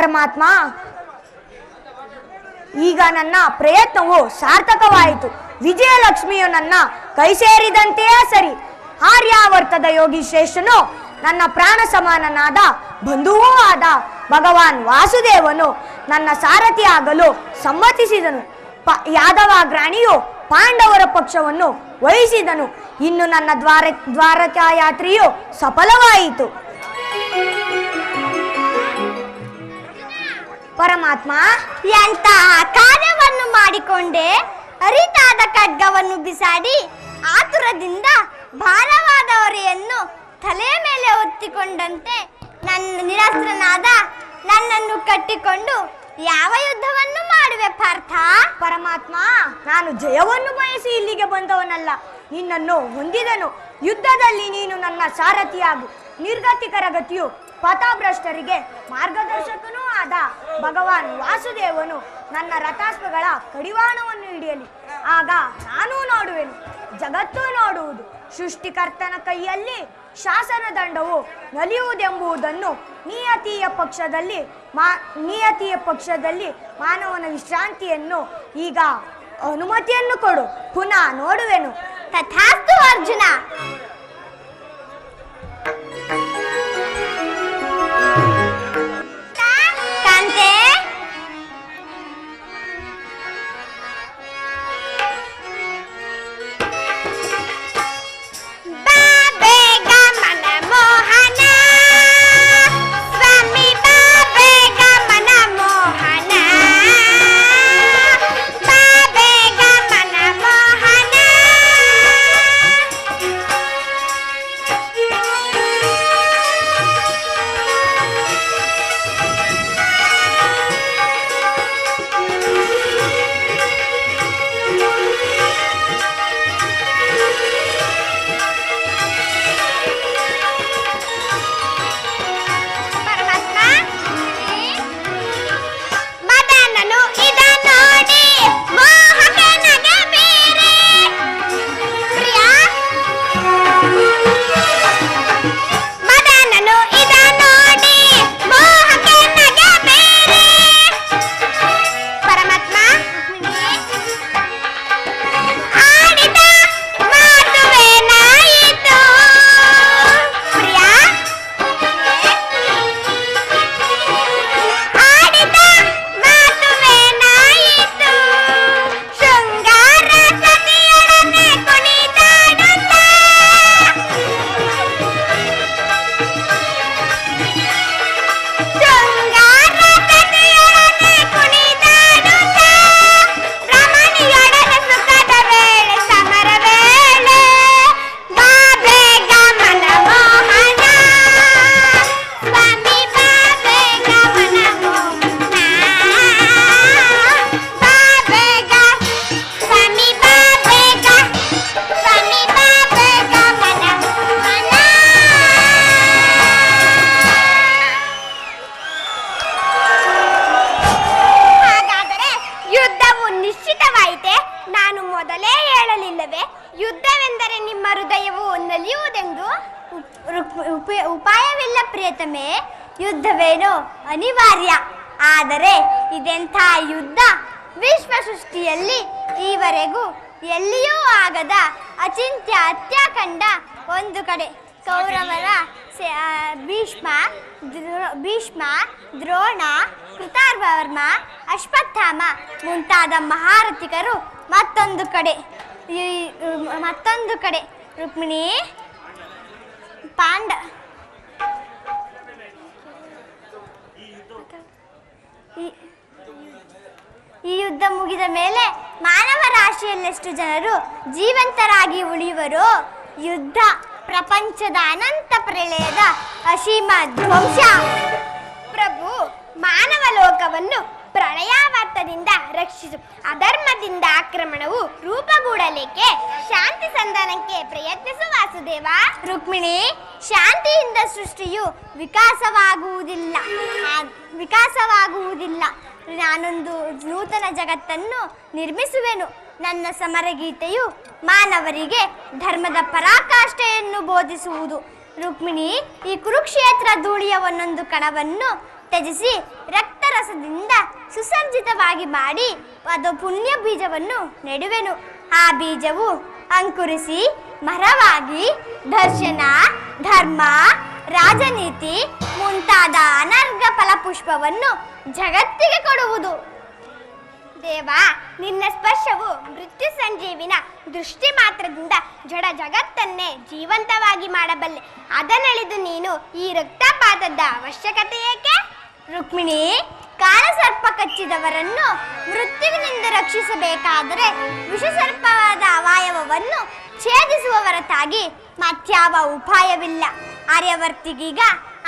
ಪರಮಾತ್ಮ, ಈಗ ನನ್ನ ಪ್ರಯತ್ನವು ಸಾರ್ಥಕವಾಯಿತು. ವಿಜಯಲಕ್ಷ್ಮಿಯು ನನ್ನ ಕೈ ಸೇರಿದಂತೆಯೇ ಸರಿ. ಆರ್ಯಾವರ್ತದ ಯೋಗಿ ಶ್ರೇಷ್ಠನು ನನ್ನ ಪ್ರಾಣ ಸಮಾನನಾದ ಬಂಧುವೂ ಆದ ಭಗವಾನ್ ವಾಸುದೇವನು ನನ್ನ ಸಾರಥಿಯಾಗಲು ಸಮ್ಮತಿಸಿದನು. ಯಾದವಾಗ್ರಾಣಿಯು ಪಾಂಡವರ ಪಕ್ಷವನ್ನು ವಹಿಸಿದನು. ಇನ್ನು ನನ್ನ ದ್ವಾರಕಾ ಯಾತ್ರೆಯು ಸಫಲವಾಯಿತು. ಪರಮಾತ್ಮ, ಎಂತಹ ಕಾರ್ಯವನ್ನು ಮಾಡಿಕೊಂಡೆ. ಅರಿತಾದ ಖಡ್ಗವನ್ನು ಬಿಸಾಡಿ ಆತುರದಿಂದ ಭಾರವಾದ ಹೊರೆಯನ್ನು ತಲೆಯ ಮೇಲೆ ಹೊತ್ತಿಕೊಂಡಂತೆ ನನ್ನ ನಿರಸ್ತ್ರನಾದ ನನ್ನನ್ನು ಕಟ್ಟಿಕೊಂಡು ಯಾವ ಯುದ್ಧವನ್ನು ಮಾಡುವೆ ಪಾರ್ಥ? ಪರಮಾತ್ಮ, ನಾನು ಜಯವನ್ನು ಬಯಸಿ ಇಲ್ಲಿಗೆ ಬಂದವನಲ್ಲ, ನಿನ್ನನ್ನು ಹೊಂದಿದನು. ಯುದ್ಧದಲ್ಲಿ ನೀನು ನನ್ನ ಸಾರಥಿಯಾಗು. ನಿರ್ಗತಿಕರ ಗತಿಯು ಪಥಭ್ರಷ್ಟರಿಗೆ ಮಾರ್ಗದರ್ಶಕನೂ ಆದ ಭಗವಾನ್ ವಾಸುದೇವನು ನನ್ನ ರಥಾಸ್ತ್ರಗಳ ಕಡಿವಾಣವನ್ನು ಹಿಡಿಯಲಿ. ಆಗ ನಾನೂ ನೋಡುವೆನು, ಜಗತ್ತೂ ನೋಡುವುದು. ಸೃಷ್ಟಿಕರ್ತನ ಕೈಯಲ್ಲಿ ಶಾಸನ ದಂಡವು ನಲಿಯುವುದೆಂಬುದನ್ನು ನಿಯತಿಯ ಪಕ್ಷದಲ್ಲಿ ಮಾನವನ ವಿಶ್ರಾಂತಿಯನ್ನು ಈಗ ಅನುಮತಿಯನ್ನು ಕೊಡು, ಪುನಃ ನೋಡುವೆನು. ತಥಾಸ್ತು ಅರ್ಜುನ. ಯುದ್ಧವೆಂದರೆ ನಿಮ್ಮ ಹೃದಯವು ನಲಿಯುವುದೆಂದು. ಉಪಾಯವಿಲ್ಲ ಪ್ರಿಯತಮೆ, ಯುದ್ಧವೇನೋ ಅನಿವಾರ್ಯ. ಆದರೆ ಇದೆಂಥ ಯುದ್ಧ! ವಿಶ್ವ ಸೃಷ್ಟಿಯಲ್ಲಿ ಈವರೆಗೂ ಎಲ್ಲಿಯೂ ಆಗದ ಅಚಿಂತ್ಯ ಹತ್ಯಾಕಾಂಡ. ಒಂದು ಕಡೆ ಕೌರವರ ಭೀಷ್ಮ, ದ್ರೋಣ, ಕೃತಾರ್ವರ್ಮ, ಅಶ್ವತ್ಥಾಮ ಮುಂತಾದ ಮಹಾರಥಿಕರು. ಮತ್ತೊಂದು ಕಡೆ ರುಕ್ಮಿಣಿ, ಈ ಯುದ್ಧ ಮುಗಿದ ಮೇಲೆ ಮಾನವ ರಾಶಿಯಲ್ಲೆಷ್ಟು ಜನರು ಜೀವಂತರಾಗಿ ಉಳಿಯುವರೋ? ಯುದ್ಧ ಪ್ರಪಂಚದ ಅನಂತ ಪ್ರಳಯದ ಅಸೀಮ ಧ್ವಂಸ. ಪ್ರಭು, ಮಾನವ ಲೋಕವನ್ನು ಪ್ರಳಯಾವರ್ತದಿಂದ ರಕ್ಷಿಸು. ಅಧರ್ಮದಿಂದ ಆಕ್ರಮಣವು ರೂಪುಗೂಡಲಿಕ್ಕೆ ಶಾಂತಿ ಸಂಧಾನಕ್ಕೆ ಪ್ರಯತ್ನಿಸು ವಾಸುದೇವ. ರುಕ್ಮಿಣಿ, ಶಾಂತಿಯಿಂದ ಸೃಷ್ಟಿಯು ವಿಕಾಸವಾಗುವುದಿಲ್ಲ. ನಾನೊಂದು ನೂತನ ಜಗತ್ತನ್ನು ನಿರ್ಮಿಸುವೆನು. ನನ್ನ ಸಮರಗೀತೆಯು ಮಾನವರಿಗೆ ಧರ್ಮದ ಪರಾಕಾಷ್ಠೆಯನ್ನು ಬೋಧಿಸುವುದು. ರುಕ್ಮಿಣಿ, ಈ ಕುರುಕ್ಷೇತ್ರ ಧೂಳಿಯ ಒಂದೊಂದು ಕಣವನ್ನು ತ್ಯಜಿಸಿ ರಕ್ತ ರಕ್ತರಸದಿಂದ ಸುಸಜ್ಜಿತವಾಗಿ ಮಾಡಿ ಅದು ಪುಣ್ಯ ಬೀಜವನ್ನು ನೆಡುವೆನು. ಆ ಬೀಜವು ಅಂಕುರಿಸಿ ಮರವಾಗಿ ದರ್ಶನ, ಧರ್ಮ, ರಾಜನೀತಿ ಮುಂತಾದ ಅನರ್ಘ ಫಲಪುಷ್ಪವನ್ನು ಜಗತ್ತಿಗೆ ಕೊಡುವುದು. ದೇವ, ನಿನ್ನ ಸ್ಪರ್ಶವು ಮೃತ್ಯು ಸಂಜೀವಿನ ದೃಷ್ಟಿ ಮಾತ್ರದಿಂದ ಜಡ ಜಗತ್ತನ್ನೇ ಜೀವಂತವಾಗಿ ಮಾಡಬಲ್ಲೆ. ಅದನ್ನಳಿದು ನೀನು ಈ ರಕ್ತಪಾತದ ಅವಶ್ಯಕತೆ ಏಕೆ? ರುಕ್ಮಿಣಿ, ಕಾಳಸರ್ಪ ಕಚ್ಚಿದವರನ್ನು ಮೃತ್ಯುವಿನಿಂದ ರಕ್ಷಿಸಬೇಕಾದರೆ ವಿಷಸರ್ಪವಾದ ಅವಯವವನ್ನು ಛೇದಿಸುವ ಹೊರತಾಗಿ ಮತ್ಯಾವ ಉಪಾಯವಿಲ್ಲ. ಆರ್ಯವರ್ತಿಗೀಗ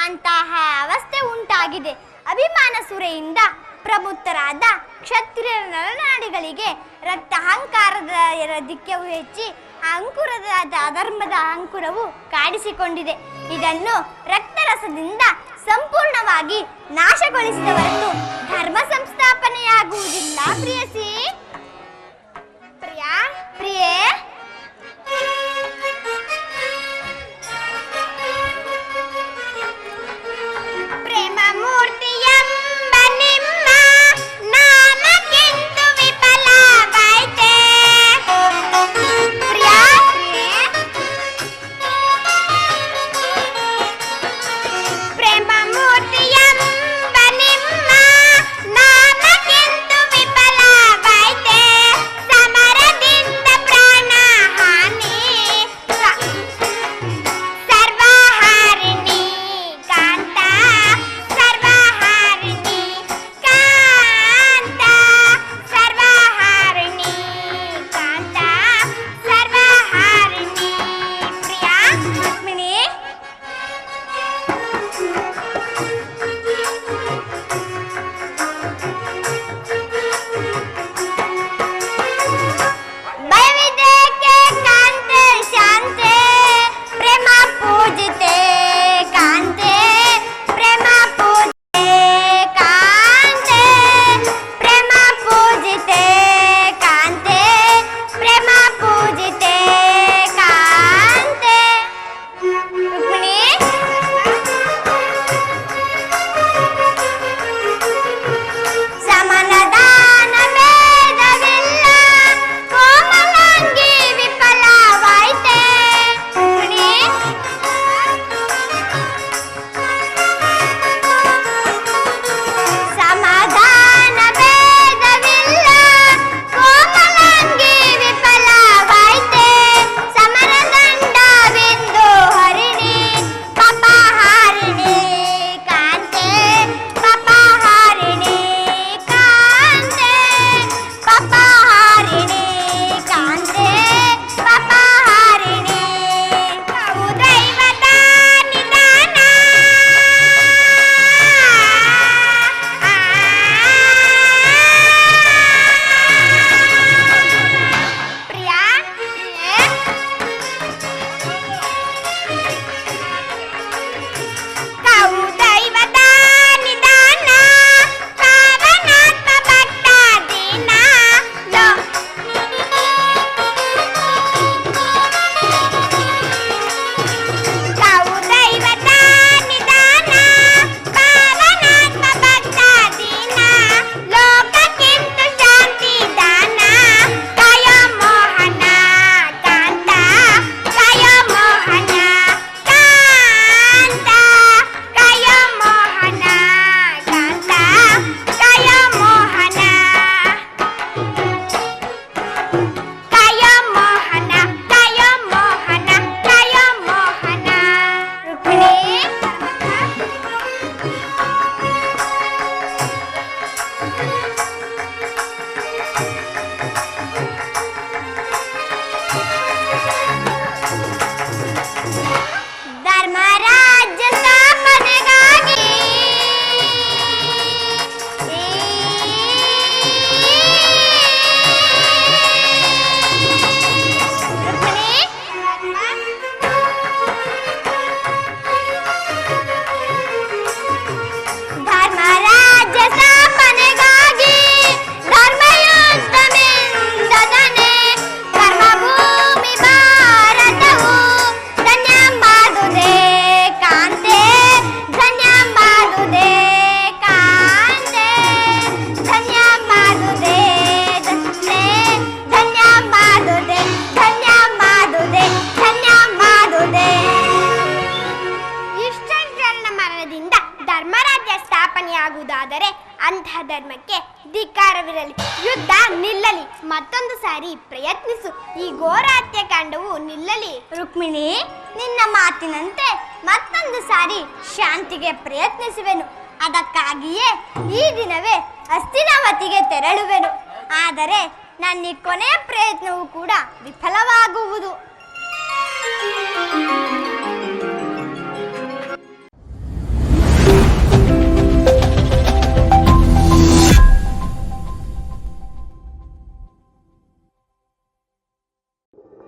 ಅಂತಹ ಅವಸ್ಥೆ ಉಂಟಾಗಿದೆ. ಅಭಿಮಾನ ಸುರೆಯಿಂದ ಪ್ರಬುದ್ಧರಾದ ಕ್ಷತ್ರಿಯ ನರನಾಡಿಗಳಿಗೆ ರಕ್ತ ಅಹಂಕಾರದ ದಿಕ್ಕವು ಹೆಚ್ಚಿ ಅಂಕುರದ ಅಧರ್ಮದ ಅಂಕುರವು ಕಾಡಿಸಿಕೊಂಡಿದೆ. ಇದನ್ನು ರಕ್ತರಸದಿಂದ ಸಂಪೂರ್ಣವಾಗಿ ನಾಶಗೊಳಿಸಿದ ಹೊರತು ಧರ್ಮ ಸಂಸ್ಥಾಪನೆಯಾಗುವುದಿಲ್ಲ. ಪ್ರಿಯಸಿ, ಪ್ರಿಯೇ, ಪ್ರೇಮ ಮೂರ್ತಿಯೆಂಬ ನಿಮ್ಮ ನಾಮಕ್ಕೆಂದು ವಿಫಲವಾಯಿತೆ. ಪ್ರೇಮ ಮೂರ್ತಿಯೆಂಬ ನಿಮ್ಮ ನಾಮಕ್ಕೆಂದು ವಿಫಲವಾಯಿತೆ. ಸಮರದಿಂದ ಪ್ರಾಣ ಆದರೆ ಅಂತಹ ಧರ್ಮಕ್ಕೆ ಧಿಕ್ಕಾರವಿರಲಿ, ಯುದ್ಧ ನಿಲ್ಲಲಿ, ಮತ್ತೊಂದು ಸಾರಿ ಪ್ರಯತ್ನಿಸು, ಈ ಘೋರ ಹತ್ಯಾಕಾಂಡವು ನಿಲ್ಲಲಿ. ರುಕ್ಮಿಣಿ, ನಿನ್ನ ಮಾತಿನಂತೆ ಮತ್ತೊಂದು ಸಾರಿ ಶಾಂತಿಗೆ ಪ್ರಯತ್ನಿಸುವೆನು. ಅದಕ್ಕಾಗಿಯೇ ಈ ದಿನವೇ ಹಸ್ತಿನಾವತಿಗೆ ತೆರಳುವೆನು. ಆದರೆ ನನ್ನ ಈ ಕೊನೆಯ ಪ್ರಯತ್ನವೂ ಕೂಡ ವಿಫಲವಾಗುವುದು.